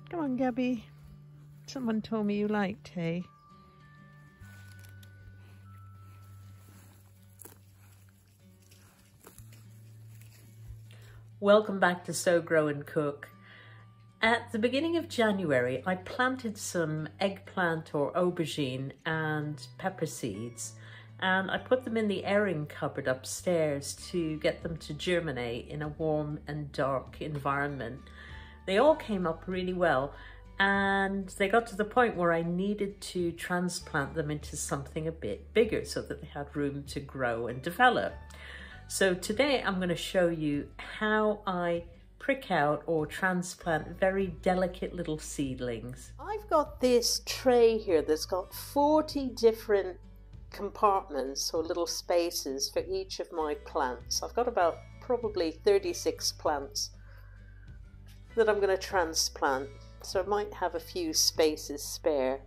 Come on, Gabby. Someone told me you liked hay. Welcome back to Sow, Grow and Cook. At the beginning of January, I planted some eggplant or aubergine and pepper seeds, and I put them in the airing cupboard upstairs to get them to germinate in a warm and dark environment. They all came up really well, and they got to the point where I needed to transplant them into something a bit bigger so that they had room to grow and develop. So today I'm going to show you how I prick out or transplant very delicate little seedlings. I've got this tray here that's got 40 different compartments or little spaces for each of my plants. I've got about probably 36 plants that I'm going to transplant, so I might have a few spaces spare.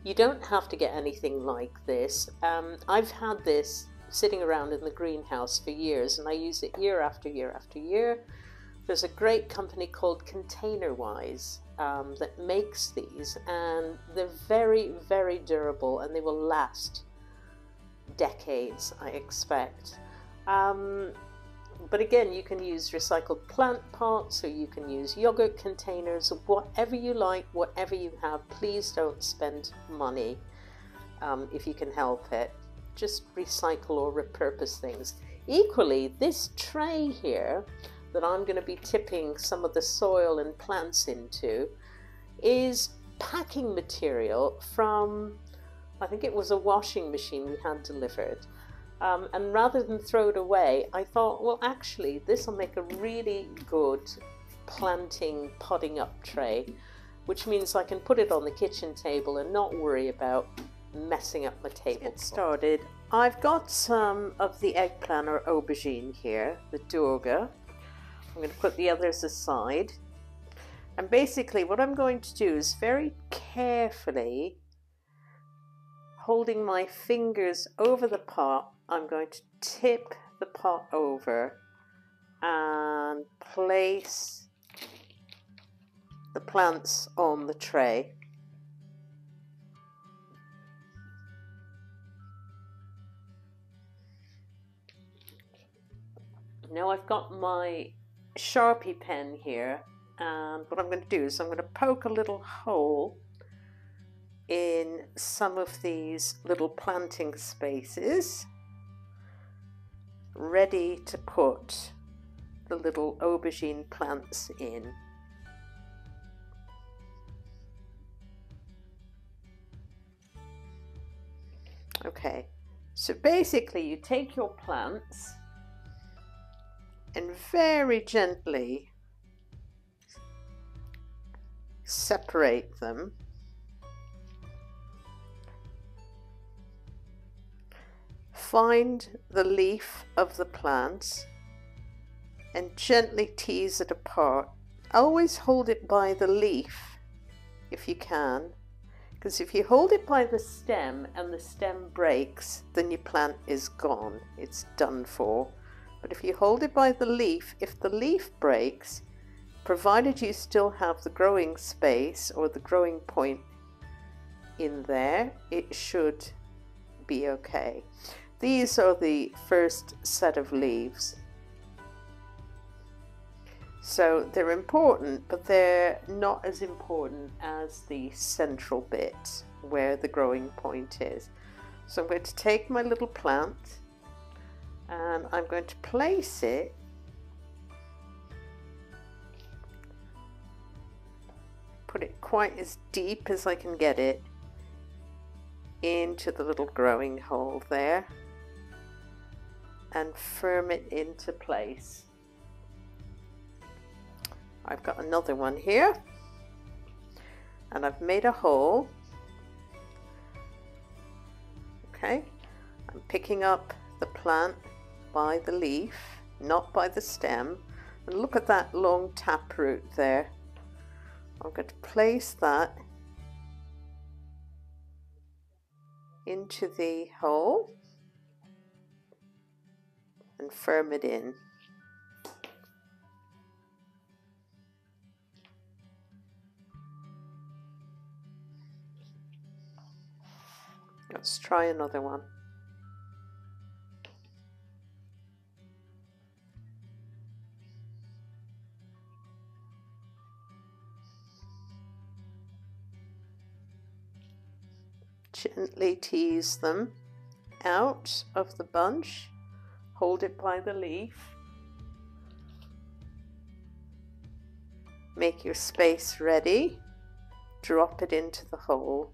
You don't have to get anything like this. I've had this sitting around in the greenhouse for years, and I use it year after year after year. There's a great company called Containerwise that makes these, and they're very, very durable, and they will last decades, I expect. But again, you can use recycled plant pots, or you can use yogurt containers, or whatever you like, whatever you have. Please don't spend money if you can help it. Just recycle or repurpose things. Equally, this tray here that I'm going to be tipping some of the soil and plants into is packing material from, I think it was a washing machine we had delivered. And rather than throw it away, I thought, well, actually, this will make a really good planting, potting up tray, which means I can put it on the kitchen table and not worry about messing up my table. Get started. I've got some of the eggplant or aubergine here, the durga. I'm going to put the others aside. And basically what I'm going to do is very carefully, holding my fingers over the pot, I'm going to tip the pot over and place the plants on the tray. Now I've got my Sharpie pen here, and what I'm going to do is I'm going to poke a little hole in some of these little planting spaces, ready to put the little aubergine plants in. Okay, so basically you take your plants and very gently separate them. Find the leaf of the plants and gently tease it apart. Always hold it by the leaf if you can, because if you hold it by the stem and the stem breaks, then your plant is gone, it's done for. But if you hold it by the leaf, if the leaf breaks, provided you still have the growing space or the growing point in there, it should be okay. These are the first set of leaves. So they're important, but they're not as important as the central bit where the growing point is. So I'm going to take my little plant and I'm going to place it put it quite as deep as I can get it into the little growing hole there and firm it into place. I've got another one here and I've made a hole. Okay, I'm picking up the plant by the leaf, not by the stem, and look at that long taproot there. I'm going to place that into the hole and firm it in. Let's try another one. Gently tease them out of the bunch. Hold it by the leaf. Make your space ready. Drop it into the hole.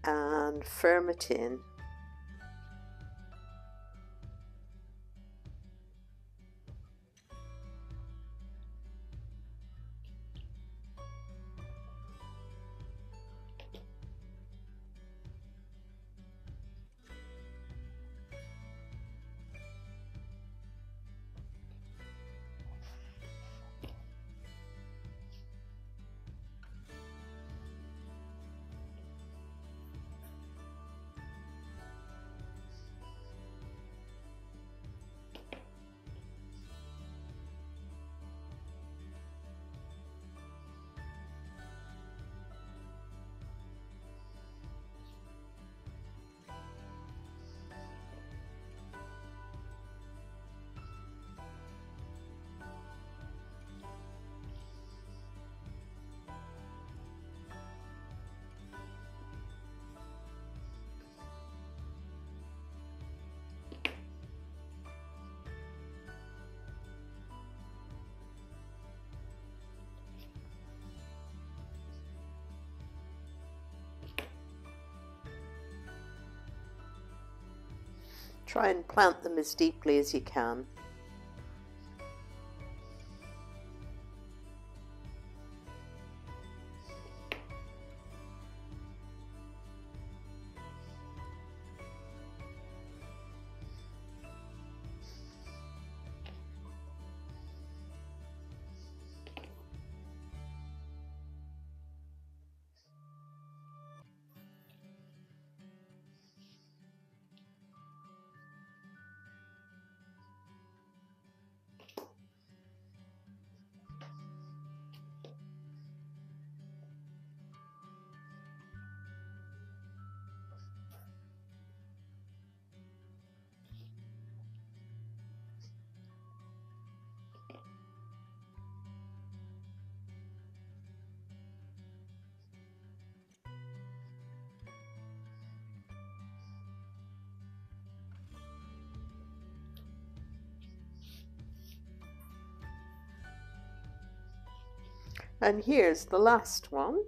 And firm it in. Try and plant them as deeply as you can. And here's the last one.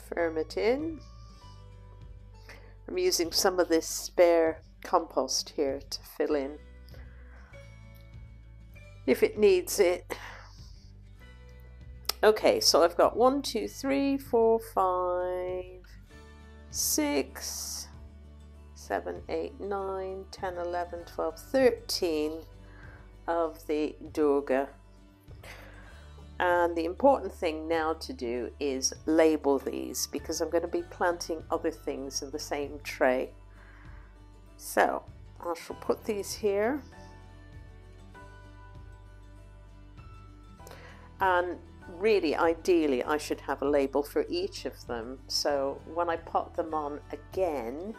Firm it in. I'm using some of this spare compost here to fill in if it needs it. Okay, so I've got 1, 2, 3, 4, 5, 6, 7, 8, 9, 10, 11, 12, 13 of the durga. And the important thing now to do is label these, because I'm going to be planting other things in the same tray. So I shall put these here. And really, ideally, I should have a label for each of them. So when I pot them on again,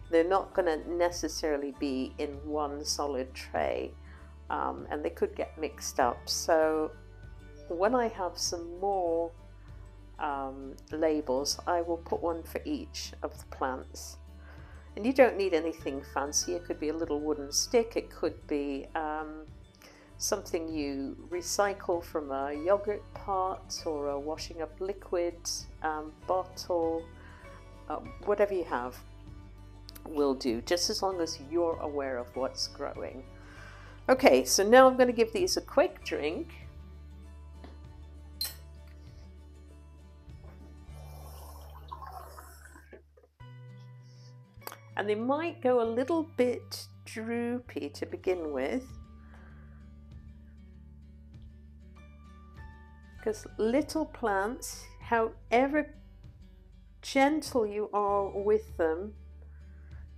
they're not going to necessarily be in one solid tray, and they could get mixed up. So when I have some more labels, I will put one for each of the plants. And you don't need anything fancy. It could be a little wooden stick. It could be something you recycle from a yogurt pot or a washing up liquid bottle. Whatever you have will do, just as long as you're aware of what's growing. Okay, so now I'm going to give these a quick drink. And they might go a little bit droopy to begin with, because little plants, however gentle you are with them,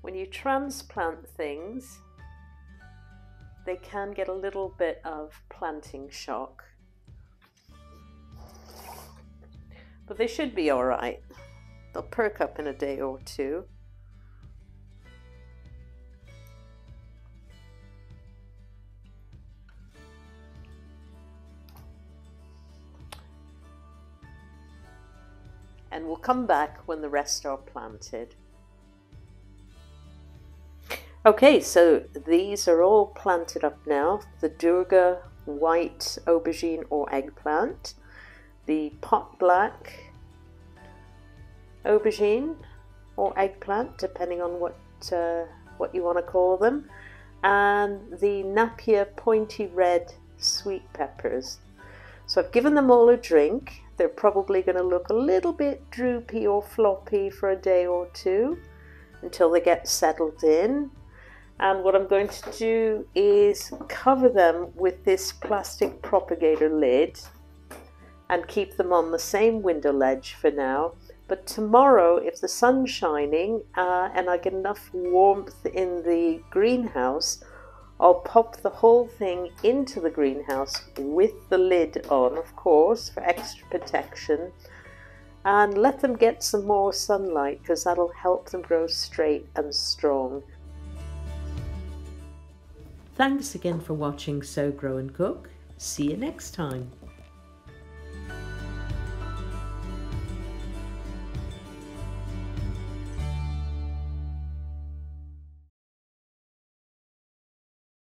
when you transplant things, they can get a little bit of planting shock. But they should be all right. They'll perk up in a day or two. And we'll come back when the rest are planted. Okay, so these are all planted up now. The Durga white aubergine or eggplant, the pot black aubergine or eggplant, depending on what you want to call them, and the Napier pointy red sweet peppers. So I've given them all a drink. They're probably going to look a little bit droopy or floppy for a day or two until they get settled in. And what I'm going to do is cover them with this plastic propagator lid and keep them on the same window ledge for now. But tomorrow, if the sun's shining and I get enough warmth in the greenhouse, I'll pop the whole thing into the greenhouse with the lid on, of course, for extra protection, and let them get some more sunlight because that'll help them grow straight and strong. Thanks again for watching Sow, Grow and Cook. See you next time.